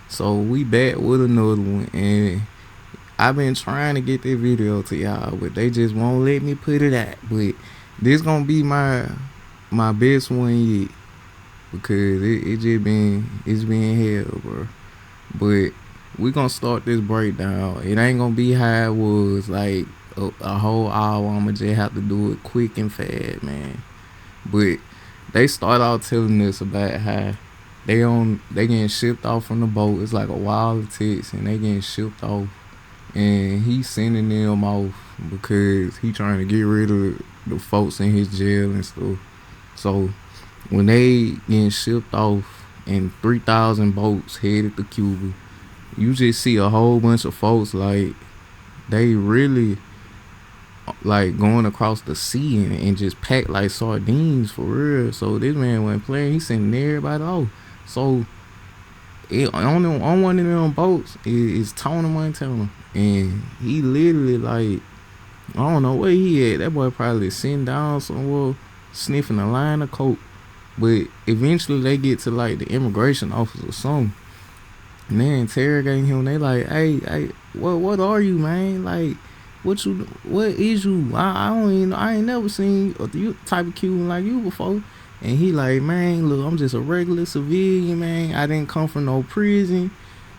So we back with another one, and I've been trying to get that video to y'all, but they just won't let me put it out. But this gonna be my best one yet because it just been hell, bro. But we gonna start this breakdown. It ain't gonna be how it was like a whole hour. I'ma just have to do it quick and fast, man. But they start out telling us about how they getting shipped off from the boat. It's like a wild text, and they getting shipped off, and he sending them off because he trying to get rid of the folks in his jail and stuff. So when they getting shipped off and 3,000 boats headed to Cuba, you just see a whole bunch of folks like they really like going across the sea and just packed like sardines for real. So this man wasn't playing. He sending everybody off. So on one of them boats is Tony Montana, and he literally like I don't know where he at. That boy probably sitting down somewhere sniffing a line of coke. But eventually they get to like the immigration office or something, and they interrogating him. They like, hey, what are you, man? Like, what is you? I ain't never seen you type of Cuban like you before. And he like, man, look, I'm just a regular civilian, man. I didn't come from no prison,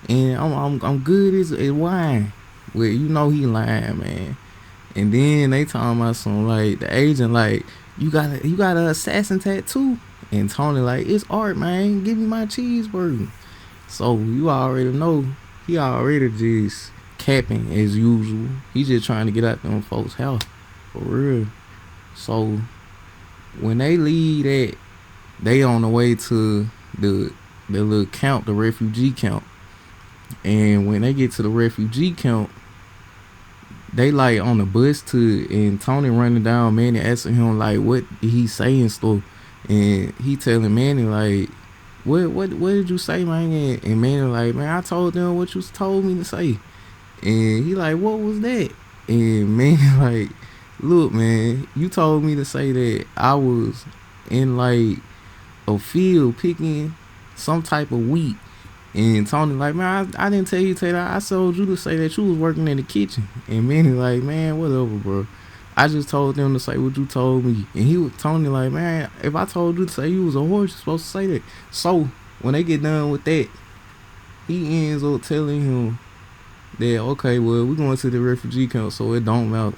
and I'm good as wine. Well, you know he lying, man. And then they talking about some like the agent like, you got an assassin tattoo, and Tony like, it's art, man. Give me my cheeseburger. So you already know he already just capping as usual. He just trying to get out them folks' house for real. So when they leave that, they on the way to the little camp, the refugee camp. And when they get to the refugee camp, they like on the bus to, and Tony running down Manny asking him like what he saying stuff, and he telling Manny like, what did you say, man? And Manny like, man, I told them what you told me to say. And he like, what was that? And Manny like, look, man, you told me to say that I was in like a field picking some type of wheat. And Tony like, man, I didn't tell you to say that. I told you to say that you was working in the kitchen. And Manny like, man, whatever, bro. I just told them to say what you told me. And he was Tony like, man, if I told you to say you was a horse, you're supposed to say that. So when they get done with that, he ends up telling him that, okay, well, we're going to the refugee camp, so it don't matter.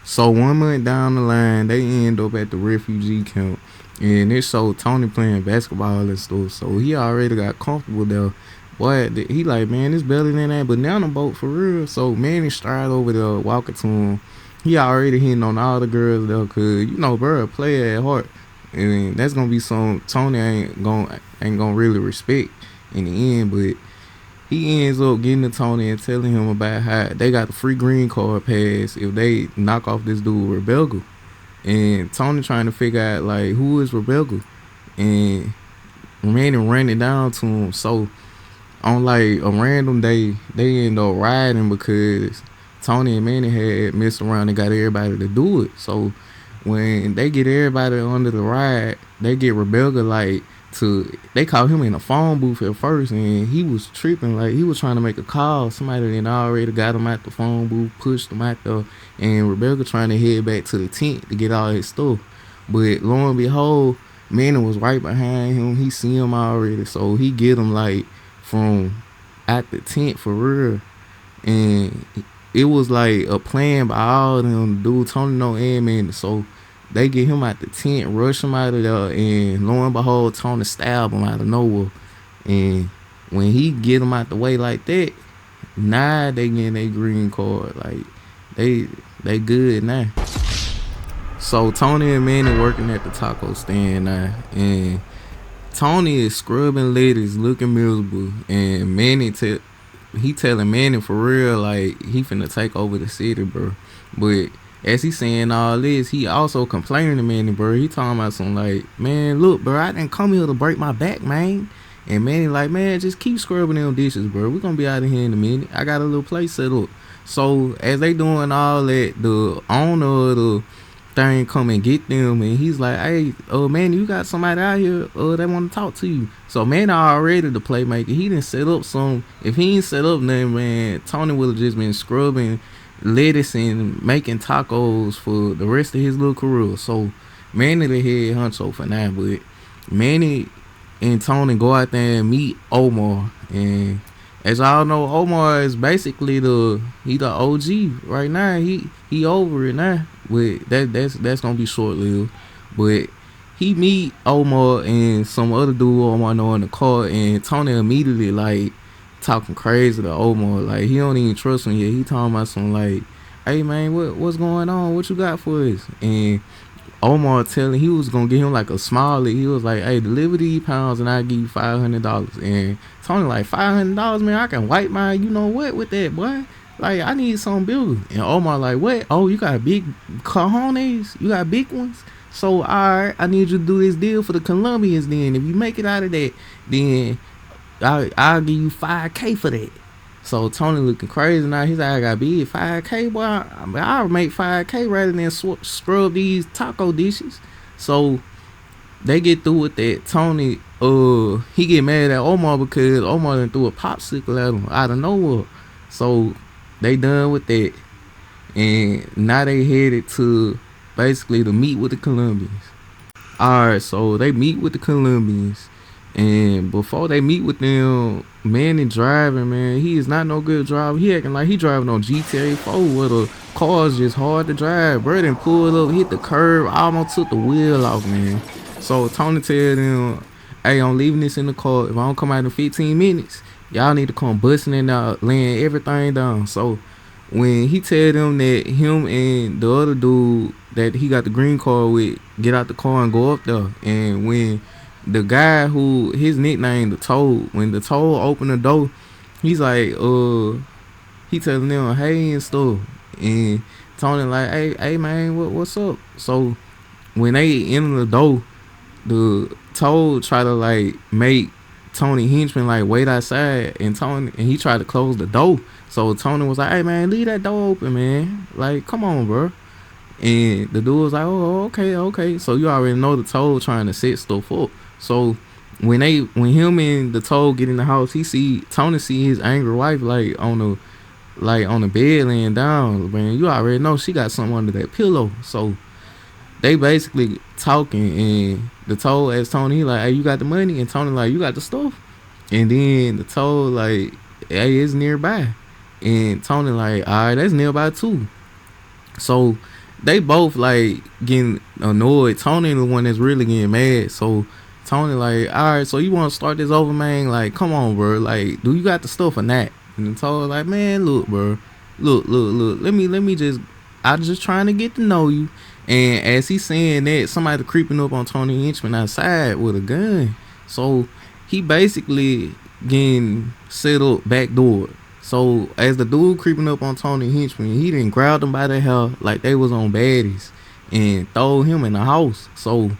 So 1 month down the line, they end up at the refugee camp, and it showed Tony playing basketball and stuff. So he already got comfortable there. Boy, he like, man, it's better than that banana boat for real. So Manny stride over there, walking to him. He already hitting on all the girls there, cause you know, bro, a player at heart, and that's gonna be some Tony ain't gonna really respect in the end. But he ends up getting to Tony and telling him about how they got the free green card pass if they knock off this dude Rebecca. And Tony trying to figure out like who is Rebecca, and Manny ran it down to him. So on like a random day, they end up riding because Tony and Manny had messed around and got everybody to do it. So when they get everybody under the ride, they get Rebecca like they called him in a phone booth at first, and he was tripping like he was trying to make a call. Somebody then already got him out the phone booth, pushed him out there, and Rebecca trying to head back to the tent to get all his stuff. But lo and behold, Manny was right behind him. He see him already, so he get him like from out the tent for real. And it was like a plan by all of them to do Tony No and Manny. So they get him out the tent, rush him out of there, and lo and behold, Tony stab him out of nowhere. And when he get him out the way like that, now they getting their green card. Like they good now. So Tony and Manny working at the taco stand now, and Tony is scrubbing lettuce, looking miserable, and Manny he telling Manny for real like he finna take over the city, bro. But as he saying all this, he also complaining to Manny, bro. He talking about something like, man, look, bro, I didn't come here to break my back, man. And Manny like, man, just keep scrubbing them dishes, bro. We're gonna be out of here in a minute. I got a little place set up. So as they doing all that, the owner of thing come and get them, and he's like, "Hey, man, you got somebody out here that want to talk to you." So man already the playmaker. He didn't set up some. If he ain't set up nothing, man, Tony would have just been scrubbing lettuce and making tacos for the rest of his little career. So Manny the head honcho for now, but Manny and Tony go out there and meet Omar, and as y'all know, Omar is basically the OG right now. He over it now. But that's gonna be short lived. But he meet Omar and some other dude Omar know in the car, and Tony immediately like talking crazy to Omar. Like he don't even trust him yet. He talking about some like, "Hey man, what's going on? What you got for us?" And Omar telling he was gonna give him like a smiley. He was like, "Hey, deliver these pounds and I give you $500." And Tony like, $500, man, I can wipe my you know what with that, boy. Like I need something bigger. And Omar like, "What? Oh, you got big cojones? You got big ones? So alright, I need you to do this deal for the Colombians. Then if you make it out of that, then I'll give you $5K for that." So Tony looking crazy now. He's like, "I got big $5K, boy. I'll make $5K rather than scrub these taco dishes." So they get through with that. Tony, he get mad at Omar because Omar done threw a popsicle at him out of nowhere. So they done with that, and now they headed to basically to meet with the Colombians. Alright, so they meet with the Colombians. And before they meet with them, Manny driving, man, he is not no good driver. He acting like he driving on GTA 4 where the car's just hard to drive. Bro done pulled up, hit the curb, almost took the wheel off, man. So Tony tell them, "Hey, I'm leaving this in the car. If I don't come out in 15 minutes, y'all need to come busting in out, laying everything down." So when he tell them that him and the other dude that he got the green card with get out the car and go up there, and when the guy who his nickname the Toad, when the Toad opened the door, he's like, he telling them hey and stuff, and Tony like, hey man, what's up? So when they enter the door, the Toad try to like make Tony henchman like wait outside, and he tried to close the door. So Tony was like, "Hey man, leave that door open, man. Like, come on, bro." And the dude was like, "Oh, okay." So you already know the Toad trying to set stuff up. So when him and the Toad get in the house, Tony see his angry wife like on the bed laying down. Man, you already know she got something under that pillow. So they basically talking, and the Toad asked Tony, he like, "Hey, you got the money?" And Tony like, "You got the stuff?" And then the Toad like, "Hey, it's nearby." And Tony like, "Alright, that's nearby too." So they both like getting annoyed. Tony the one that's really getting mad. So Tony like, "Alright, so you want to start this over, man? Like, come on, bro. Like, do you got the stuff or not?" And Tony like, "Man, look, bro. Look. Let me just, I'm just trying to get to know you." And as he's saying that, somebody creeping up on Tony Hinchman outside with a gun. So he basically getting set up backdoor. So as the dude creeping up on Tony Hinchman, he didn't grab them by the hair like they was on baddies and throw him in the house. So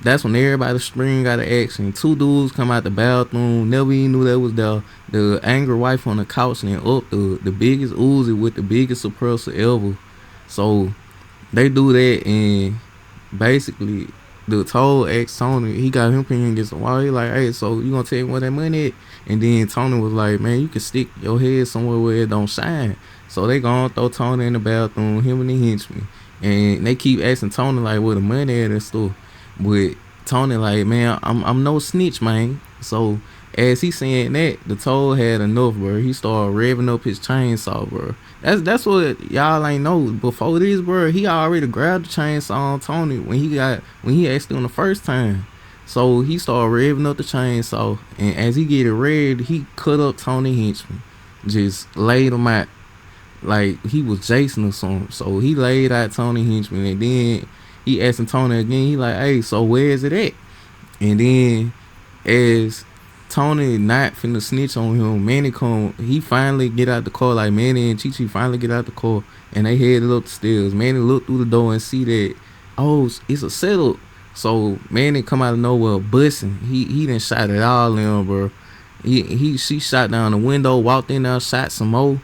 that's when everybody spring out of action. Two dudes come out the bathroom, never even knew that was there. The angry wife on the couch and up the biggest Uzi with the biggest suppressor ever. So they do that, and basically the Toad asked Tony, he got him pinned against the wall. He like, "Hey, so you gonna tell me where that money at?" And then Tony was like, "Man, you can stick your head somewhere where it don't shine." So they gonna throw Tony in the bathroom, him and the henchman, and they keep asking Tony like where the money at and stuff. But Tony like, "Man, I'm no snitch, man." So as he saying that, the Toad had enough, bro. He started revving up his chainsaw, bro. That's what y'all ain't know. Before this, bro, he already grabbed the chainsaw on Tony when he asked him the first time. So he started revving up the chainsaw, and as he get it ready, he cut up Tony Hinchman, just laid him out like he was Jason or something. So he laid out Tony Hinchman, and then he asking Tony again. He like, "Hey, so where is it at?" And then as Tony not finna snitch on him, Manny he finally get out the car. Like Manny and Chi finally get out the car, and they headed up the stairs. Manny look through the door and see that, oh, it's a setup. So Manny come out of nowhere busting. He done shot it all in, bro. She shot down the window, walked in there, shot some more.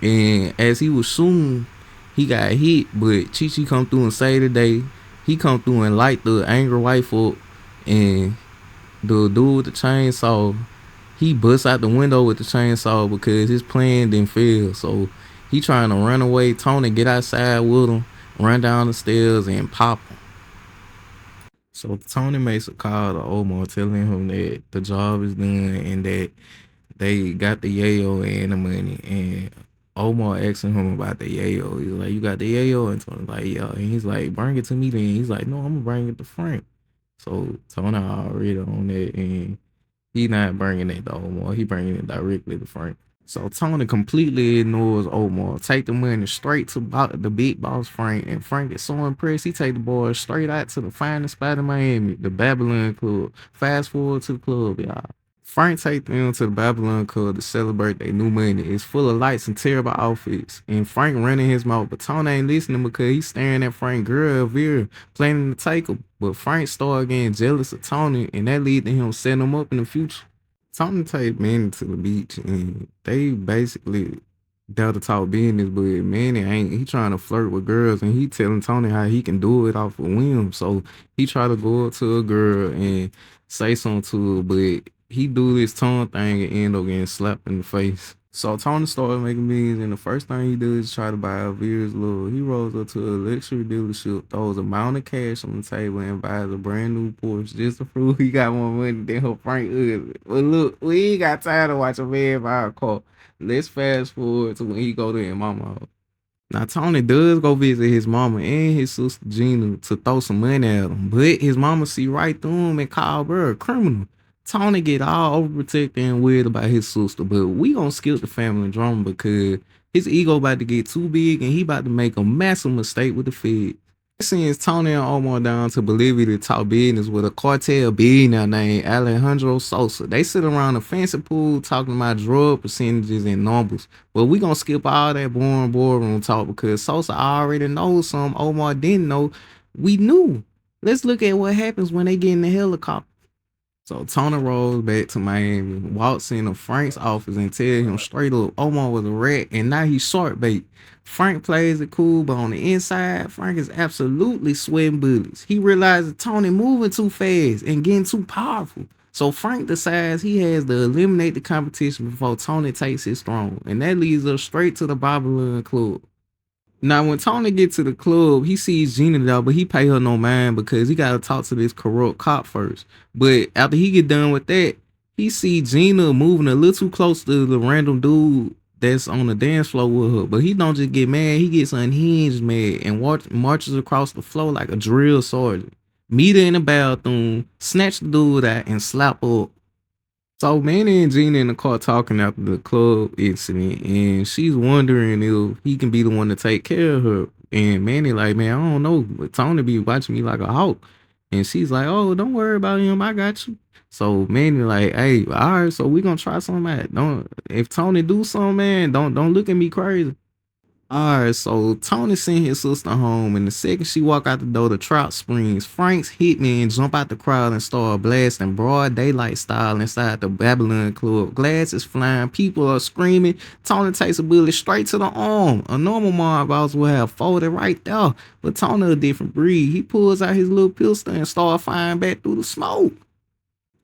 And as he was shooting, He got hit, but Chi come through and save the day. He come through and light the angry wife up, and the dude with the chainsaw, he busts out the window with the chainsaw because his plan didn't fail. So he trying to run away. Tony get outside with him, run down the stairs and pop him. So Tony makes a call to Omar telling him that the job is done and that they got the yayo and the money. And Omar asking him about the yayo. He's like, "You got the yayo?" And Tony's like, "Yeah." And he's like, "Bring it to me then." He's like, "No, I'm gonna bring it to Frank." So Tony already on that, and he not bringing it to Omar. He bringing it directly to Frank. So Tony completely ignores Omar. Take the money straight to the big boss Frank, and Frank is so impressed. He take the boys straight out to the finest spot in Miami, the Babylon Club. Fast forward to the club, y'all. Frank take them to the Babylon Club to celebrate their new money. It's full of lights and terrible outfits. And Frank running his mouth, but Tony ain't listening because he's staring at Frank's girl Elvira, planning to take her. But Frank started getting jealous of Tony, and that lead to him setting him up in the future. Tony take Manny to the beach, and they basically there to talk business, but Manny ain't. He trying to flirt with girls, and he telling Tony how he can do it off of whim. So he try to go up to a girl and say something to her, but he do this tongue thing and end up getting slapped in the face. So Tony started making millions, and the first thing he does is try to buy Elvira's love. He rolls up to a luxury dealership, throws a mountain of cash on the table, and buys a brand new Porsche just to prove he got more money than her Frank husband. But look, we ain't got time to watch a man buy a car. Let's fast forward to when he go to his mama house. Now Tony does go visit his mama and his sister Gina to throw some money at him, but his mama see right through him and call her a criminal. Tony get all overprotected and weird about his sister, but we gonna skip the family drama because his ego about to get too big and he about to make a massive mistake with the Fed. Sends Tony and Omar down to Bolivia to talk business with a cartel billionaire named Alejandro Sosa. They sit around a fancy pool talking about drug percentages and numbers. But we gonna skip all that boring boardroom talk because Sosa already knows something Omar didn't know. We knew. Let's look at what happens when they get in the helicopter. So Tony rolls back to Miami, walks into Frank's office and tells him straight up Omar was a rat and now he's short bait. Frank plays it cool, but on the inside, Frank is absolutely sweating bullets. He realizes Tony moving too fast and getting too powerful. So Frank decides he has to eliminate the competition before Tony takes his throne. And that leads us straight to the Babylon Club. Now, when Tony gets to the club, he sees Gina there, but he pay her no mind because he got to talk to this corrupt cop first. But after he get done with that, he see Gina moving a little too close to the random dude that's on the dance floor with her. But he don't just get mad, he gets unhinged mad and marches across the floor like a drill sergeant. Meet her in the bathroom, snatch the dude out, and slap her up. So Manny and Gina in the car talking after the club incident, and she's wondering if he can be the one to take care of her. And Manny like, man, I don't know, but Tony be watching me like a hawk. And she's like, oh, don't worry about him, I got you. So Manny like, hey, all right, so we gonna try something out. Don't if Tony do something, man, don't look at me crazy. Alright, so Tony sent his sister home, and the second she walk out the door, the trout springs. Frank's hitmen jump out the crowd and start blasting broad daylight style inside the Babylon Club. Glass is flying, people are screaming. Tony takes a bullet straight to the arm. A normal mob boss would have folded right there, but Tony a different breed. He pulls out his little pistol and starts firing back through the smoke.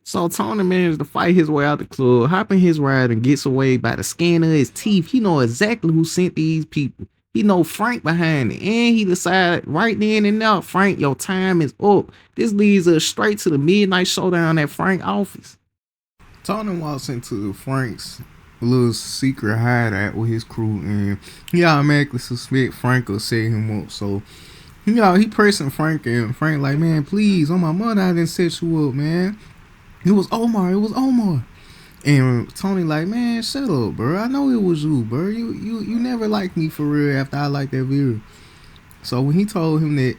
So Tony managed to fight his way out the club, hop in his ride, and gets away by the skin of his teeth. He know exactly who sent these people. He know Frank behind it, and he decided right then and there, Frank, your time is up. This leads us straight to the midnight showdown at Frank's office. Tony walks into Frank's little secret hideout with his crew, and he automatically suspect Frank will set him up. So, he pressing Frank, and Frank like, man, please, on my mother, I didn't set you up, man. It was Omar. And Tony like, man, shut up, bro. I know it was you, bro. You never liked me for real after I liked that video. So when he told him that,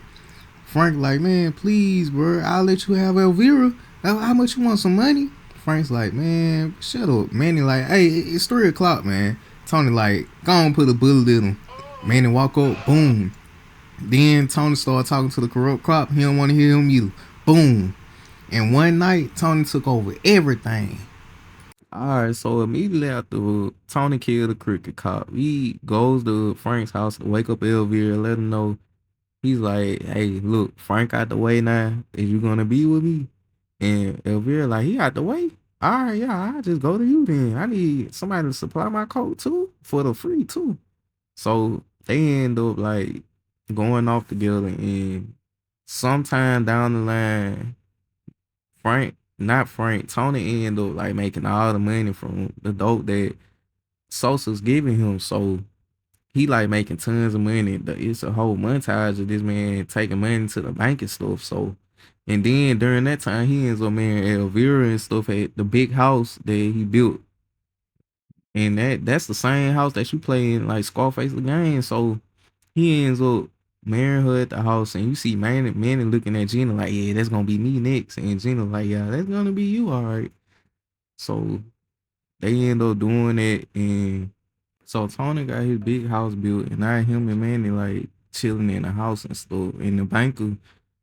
Frank like, man, please, bro, I'll let you have Elvira. How much you want, some money? Frank's like, man, shut up. Manny like, hey, it's 3 o'clock, man. Tony like, go on, put a bullet in him. Manny walk up, boom. Then Tony started talking to the corrupt cop. He don't want to hear him either. Boom. And one night, Tony took over everything. All right, so immediately after Tony killed the cricket cop, he goes to Frank's house to wake up Elvira, let him know. He's like, "Hey, look, Frank out the way now. Is you gonna be with me?" And Elvira like, "He out the way. All right, yeah, I'll just go to you then. I need somebody to supply my coat too for the free too." So they end up like going off together, and sometime down the line, not Frank, Tony end up like making all the money from the dope that Sosa's giving him. So he like making tons of money. It's a whole montage of this man taking money to the bank and stuff. So, and then during that time, he ends up marrying Elvira and stuff at the big house that he built, and that's the same house that you play in like Scarface the game. So he ends up marrying her at the house, and you see Manny looking at Gina like, yeah, that's gonna be me next, and Gina like, yeah, that's gonna be you, all right. So they end up doing it, and so Tony got his big house built, and now him and Manny like chilling in the house and stuff. And the banker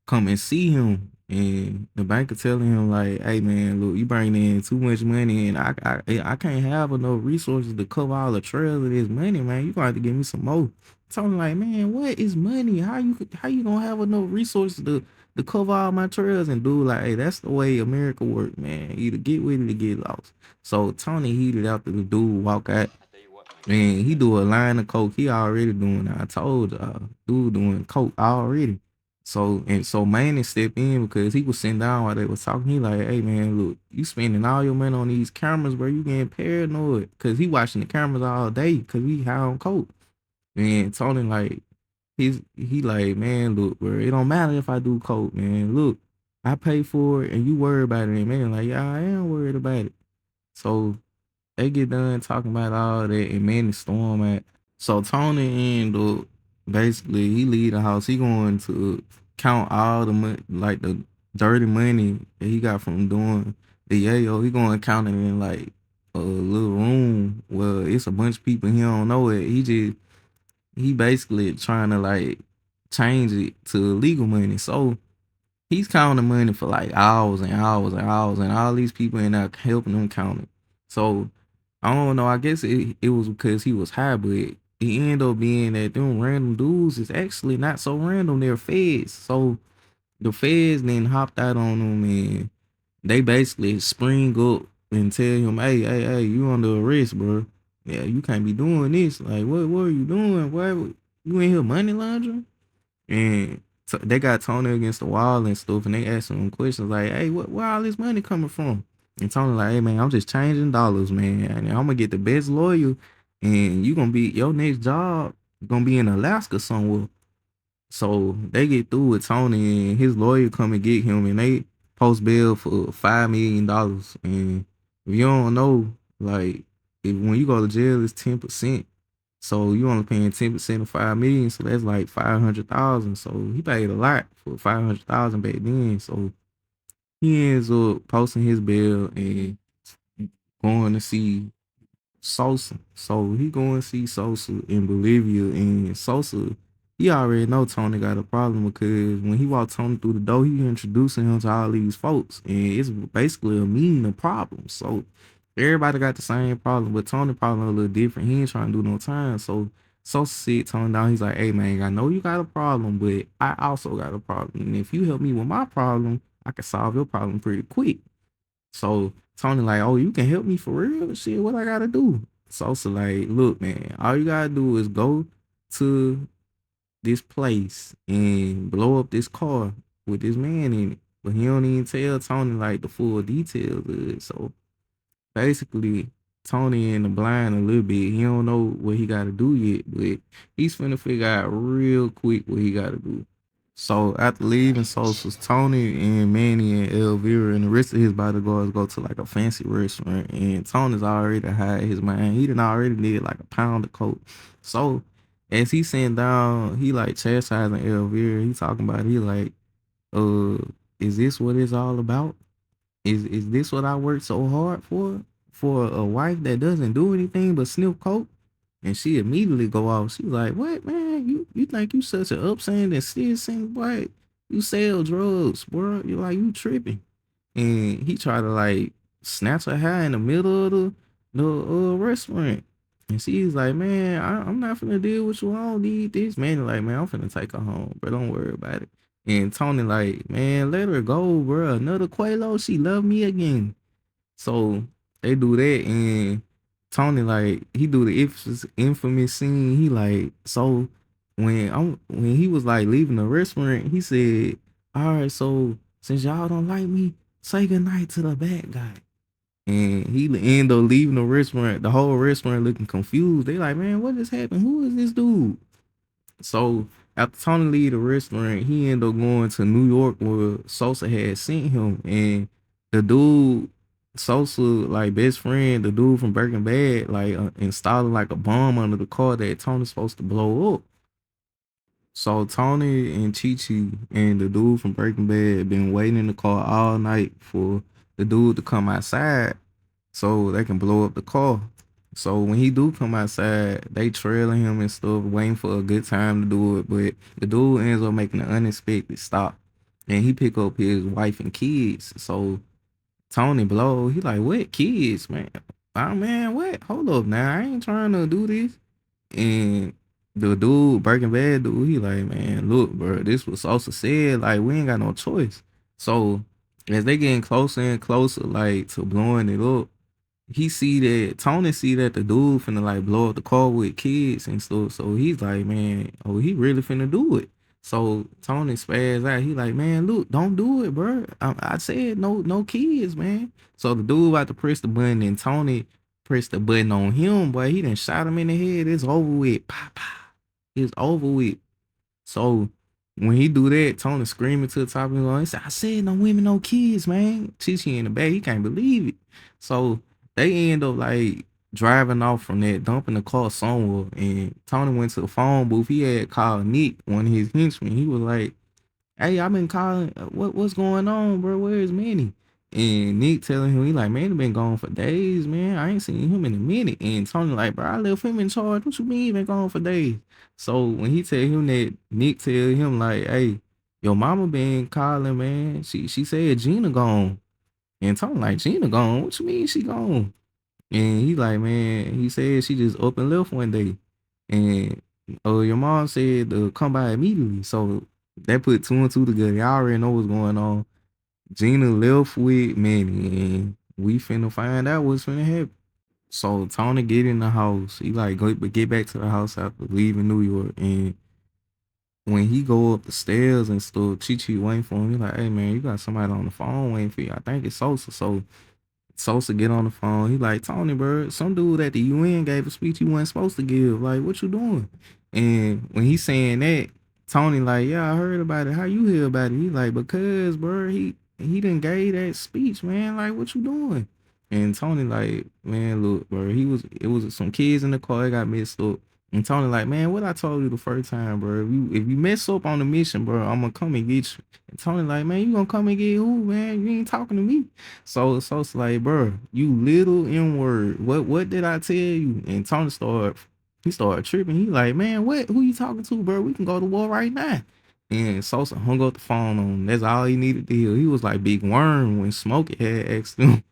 come and see him, and the banker telling him like, "Hey man, look, you bringing in too much money, and I can't have enough resources to cover all the trails of this money, man. You gonna have to give me some more." Tony like, "Man, what is money? How you gonna have enough resources to cover all my trails?" And dude like, "Hey, that's the way America work, man. Either get with it or get lost." So Tony heated after the dude walk out, and he do a line of coke. He already doing. I told dude doing coke already. So Manny stepped in because he was sitting down while they was talking. He like, "Hey man, look, you spending all your money on these cameras, bro. You getting paranoid because he watching the cameras all day because he high on coke." And Tony like, he like, "Man, look, bro, it don't matter if I do coke, man. Look, I pay for it and you worry about it." And man like, "Yeah, I am worried about it." So they get done talking about all that, and Manny storm at. So Tony end up basically he leave the house. He going to count all the money, like the dirty money that he got from doing the yayo. He going to count it in like a little room where it's a bunch of people he don't know it. He basically trying to like change it to legal money. So he's counting money for like hours and hours and hours, and all these people in there helping him count it. So I don't know. I guess it was because he was high, but it ended up being that them random dudes is actually not so random. They're feds. So the feds then hopped out on them, and they basically spring up and tell him, hey, you under arrest, bro. Yeah, you can't be doing this. Like, what are you doing? Why you in here money laundering? And they got Tony against the wall and stuff, and they asking him questions like, "Hey, where all this money coming from?" And Tony like, "Hey man, I'm just changing dollars, man. And I'm gonna get the best lawyer, and you gonna be your next job gonna be in Alaska somewhere." So they get through with Tony, and his lawyer come and get him, and they post bail for $5 million. And if you don't know, like, if when you go to jail, it's 10%. So you only paying 10% of 5 million, so that's like 500,000. So he paid a lot for 500,000 back then. So he ends up posting his bill and going to see Sosa. So he going to see Sosa in Bolivia, and Sosa, he already know Tony got a problem because when he walked Tony through the door, he introducing him to all these folks, and it's basically a meeting of problems. So everybody got the same problem, but Tony problem a little different. He ain't trying to do no time. So Sosa sit Tony down. He's like, "Hey man, I know you got a problem, but I also got a problem. And if you help me with my problem, I can solve your problem pretty quick." So Tony like, "Oh, you can help me for real? Shit, what I gotta do?" Sosa like, "Look, man, all you gotta do is go to this place and blow up this car with this man in it." But he don't even tell Tony like the full details of it. So basically, Tony in the blind a little bit. He don't know what he gotta do yet, but he's finna figure out real quick what he gotta do. So after leaving Sosa's, Tony and Manny and Elvira and the rest of his bodyguards go to like a fancy restaurant, and Tony's already high his mind. He done already did like a pound of coke. So as he sitting down, he like chastising Elvira. He talking about it. He like, uh, is this what it's all about? Is this what I worked so hard for? For a wife that doesn't do anything but sniff coke? And she immediately go off. She's like, "What man? You think you such an upstanding citizen, boy? You sell drugs, bro. You're like you tripping." And he tried to like snatch her hair in the middle of the restaurant. And she's like, man, I'm not finna deal with you. I don't need this. Man, like, man, I'm finna take her home, bro. Don't worry about it. And Tony like, man, let her go, bro. Another Quelo, she love me again. So they do that, and Tony like he do the infamous scene. He like, so when he was like leaving the restaurant, he said, "All right, so since y'all don't like me, say goodnight to the bad guy." And he end up leaving the restaurant. The whole restaurant looking confused. They like, man, what just happened? Who is this dude? So after Tony leave the restaurant, he ended up going to New York where Sosa had sent him, and the dude Sosa like best friend, the dude from Breaking Bad, like installing like a bomb under the car that Tony's supposed to blow up. So Tony and Chi Chi and the dude from Breaking Bad been waiting in the car all night for the dude to come outside so they can blow up the car. So when he do come outside, they trailing him and stuff, waiting for a good time to do it. But the dude ends up making an unexpected stop, and he pick up his wife and kids. So Tony blow, he like, what kids, man? Oh man, what? Hold up now, I ain't trying to do this. And the dude, Breaking Bad dude, he like, man, look, bro, this was Sosa said, like, we ain't got no choice. So as they getting closer and closer, like, to blowing it up, he see that Tony see that the dude finna like blow up the car with kids and stuff. So he's like, man, oh, he really finna do it. So Tony spaz out. He like, man, look, don't do it, bro. I said no kids, man. So the dude about to press the button, and Tony pressed the button on him, boy. He done shot him in the head. It's over with. Pow, pow. It's over with. So when he do that, Tony screaming to the top of his lungs. He said, I said no women, no kids, man. Chi in the back, he can't believe it. So they end up like driving off from that, dumping the car somewhere. And Tony went to the phone booth. He had called Nick, one of his henchmen. He was like, hey, I've been calling. What's going on, bro? Where's Manny? And Nick telling him, he like, man, he been gone for days, man. I ain't seen him in a minute. And Tony like, bro, I left him in charge. What you mean he been gone for days? So when he tell him that, Nick tell him like, hey, your mama been calling, man. She said Gina gone. And Tony like, Gina gone? What you mean she gone? And he like, man, he said she just up and left one day. And your mom said to come by immediately. So that put two and two together. Y'all already know what's going on. Gina left with Manny, and we finna find out what's finna happen. So Tony get in the house. He like go but get back to the house after leaving New York. And when he go up the stairs and stuff, Chi Chi waiting for him. He like, hey man, you got somebody on the phone waiting for you. I think it's Sosa. So Sosa get on the phone. He like, Tony, bro, some dude at the UN gave a speech he wasn't supposed to give. Like, what you doing? And when he saying that, Tony like, yeah, I heard about it. How you hear about it? He like, because, bro, he didn't gave that speech, man. Like, what you doing? And Tony like, man, look, bro, it was some kids in the car that got messed up. And Tony like, man, what I told you the first time, bro. If you mess up on the mission, bro, I'm gonna come and get you. And Tony like, man, you gonna come and get who, man? You ain't talking to me. So it's like, bro, you little N word. What did I tell you? And Tony started tripping. He like, man, what? Who you talking to, bro? We can go to war right now. And Sosa hung up the phone on him. That's all he needed to hear. He was like Big Worm when Smokey had asked him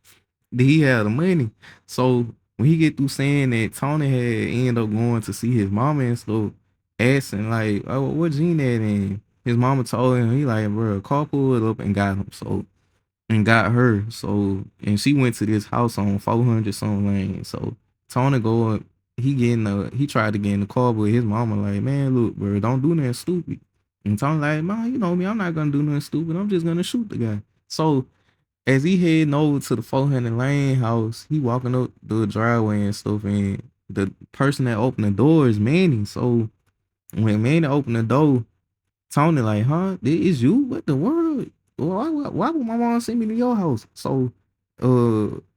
did he have the money. So when he get through saying that, Tony had ended up going to see his mama and stuff, asking like, oh, what Gene at? And his mama told him, he like, bro, car pulled up and got him. So and got her. So and she went to this house on 400 some lane. So Tony go, he tried to get in the car, but his mama like, man, look, bro, don't do nothing stupid. And Tony like, man, you know me, I'm not gonna do nothing stupid. I'm just gonna shoot the guy. So as he heading over to the 400 lane house, he walking up the driveway and stuff, and the person that opened the door is Manny. So when Manny opened the door, Tony like, huh? It is you? What the world? Why would my mom send me to your house? So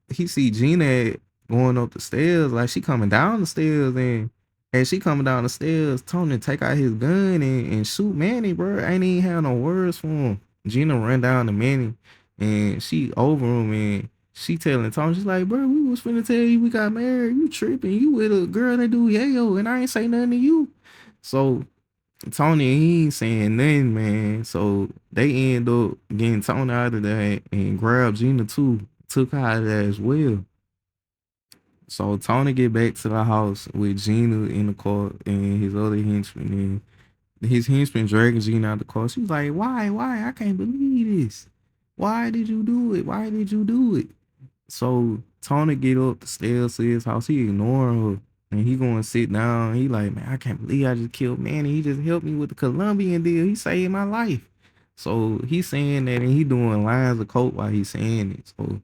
he see Gina going up the stairs, like she coming down the stairs, and as she coming down the stairs, Tony take out his gun and shoot Manny, bro. Ain't even have no words for him. Gina run down to Manny and she over him, and she telling Tony, she's like, bro, we was finna tell you we got married. You tripping. You with a girl that do yayo, and I ain't say nothing to you. So Tony, he ain't saying nothing, man. So they end up getting Tony out of there and grab Gina too. took her out of there as well. So Tony get back to the house with Gina in the car and his other henchman. And his henchman dragging Gina out the car. She's like, "Why? Why? I can't believe this. Why did you do it? Why did you do it?" So Tony get up the stairs to his house. He ignoring her. And he going to sit down. He like, "Man, I can't believe I just killed Manny. He just helped me with the Colombian deal. He saved my life." So he's saying that and he doing lines of coke while he's saying it. So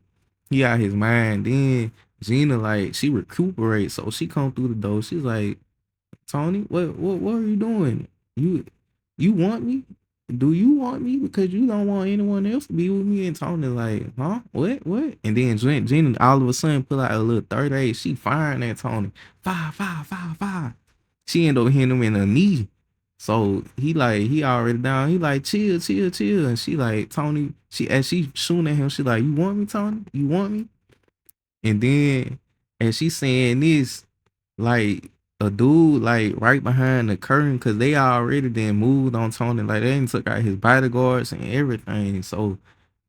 he out his mind. Then Gina, like, she recuperates. So she come through the door. She's like, "Tony, what are you doing? You you want me? Do you want me? Because you don't want anyone else to be with me." And Tony like, "Huh? What?" And then Gina all of a sudden pull out a little 38. She firing at Tony. Fire, fire, fire, fire. She end up hitting him in the knee. So he already down. He like, "Chill, chill, chill." And she like, Tony, she shooting at him, she like, "You want me, Tony? You want me?" And then as she saying this, like a dude like right behind the curtain, cause they already then moved on Tony. Like they done took out his bodyguards and everything. So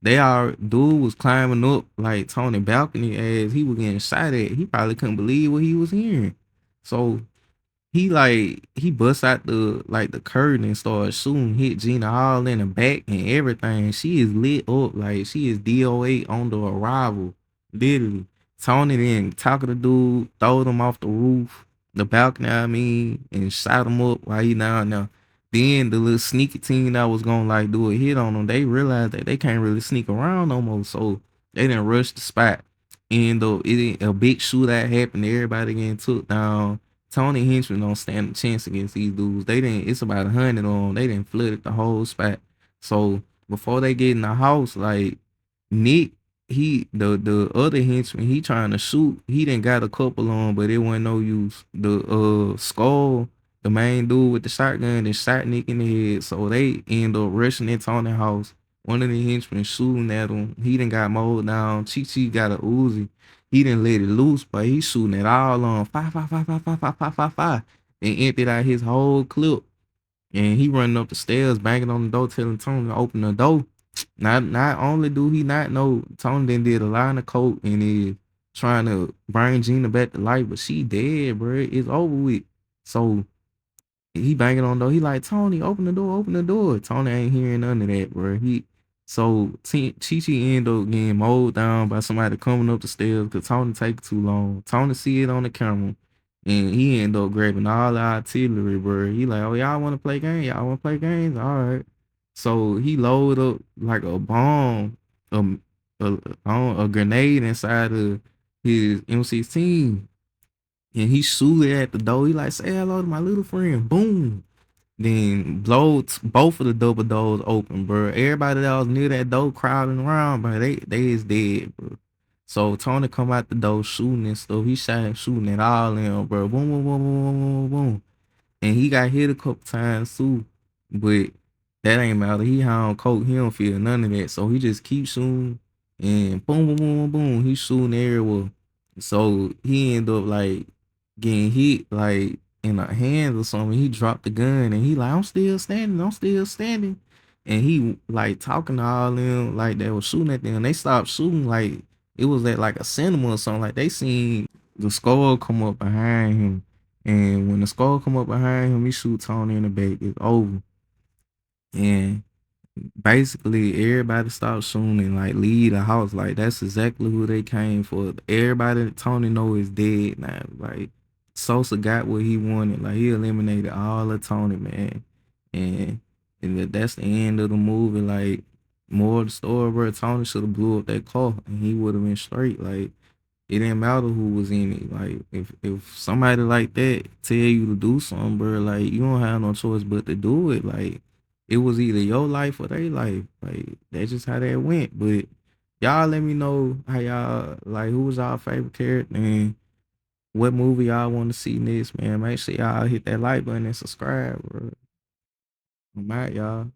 dude was climbing up like Tony balcony as he was getting shot at. He probably couldn't believe what he was hearing. So he bust out the curtain and started shooting, hit Gina all in the back and everything. She is lit up like she is DOA on the arrival. Literally. Tony then talking to the dude, throwed him off the roof, the balcony, I mean, and shot him up while he down there. Then the little sneaky team that was gonna like do a hit on them, they realized that they can't really sneak around no more. So they didn't rush the spot. And though a big shootout happened, everybody getting took down. Tony Henchman don't stand a chance against these dudes. They didn't. It's about 100 on them. They didn't flooded the whole spot. So before they get in the house, like Nick, the other henchman, he trying to shoot. He didn't got a couple on, but it wasn't no use. The Skull, the main dude with the shotgun, that shot Nick in the head. So they end up rushing into Tony house. One of the henchmen shooting at him. He done got mowed down. Chi got a Uzi. He didn't let it loose, but he shooting it all on five, five, five, five, five, five, five, five, five, and emptied out his whole clip. And he running up the stairs, banging on the door, telling Tony to open the door. Not only do he not know Tony then did a line of coke and is trying to bring Gina back to life, but she dead, bro. It's over with. So he banging on the door. He like, "Tony, open the door, open the door." Tony ain't hearing none of that, bro. Chi end up getting mowed down by somebody coming up the stairs because Tony take too long. Tony see it on the camera, and he end up grabbing all the artillery, bro. He like, "Oh, y'all want to play games? Y'all want to play games? All right." So he load up like a bomb, um, a grenade inside of his M16, and he shoot it at the door. He like, "Say hello to my little friend." Boom. Then both of the double doors open, bro. Everybody that was near that door crowding around, bro, they is dead, bro. So Tony come out the door shooting and stuff. He shooting at all of them, bro. Boom, boom, boom, boom, boom, boom, boom. And he got hit a couple times too, but that ain't matter. He high on coke. He don't feel none of that. So he just keeps shooting and boom, boom, boom, boom, boom. He shooting everywhere. So he end up like getting hit like in the hands or something. He dropped the gun and he like, "I'm still standing. I'm still standing." And he like talking to all them like that was shooting at them. They stopped shooting like it was at like a cinema or something. Like they seen the skull come up behind him. And when the skull come up behind him, he shoot Tony in the back. It's over. And basically everybody stopped shooting and like leave the house. Like that's exactly who they came for. Everybody that Tony know is dead now. Like Sosa got what he wanted. Like he eliminated all of Tony, man. And that's the end of the movie. Like more of the story, bro. Tony should have blew up that car and he would have been straight. Like it didn't matter who was in it. Like if somebody like that tell you to do something, bro, like you don't have no choice but to do it. Like it was either your life or their life. Like that's just how that went. But y'all let me know how y'all like who was y'all favorite character and what movie y'all want to see next, man. Make sure y'all hit that like button and subscribe, bro. I'm out, y'all.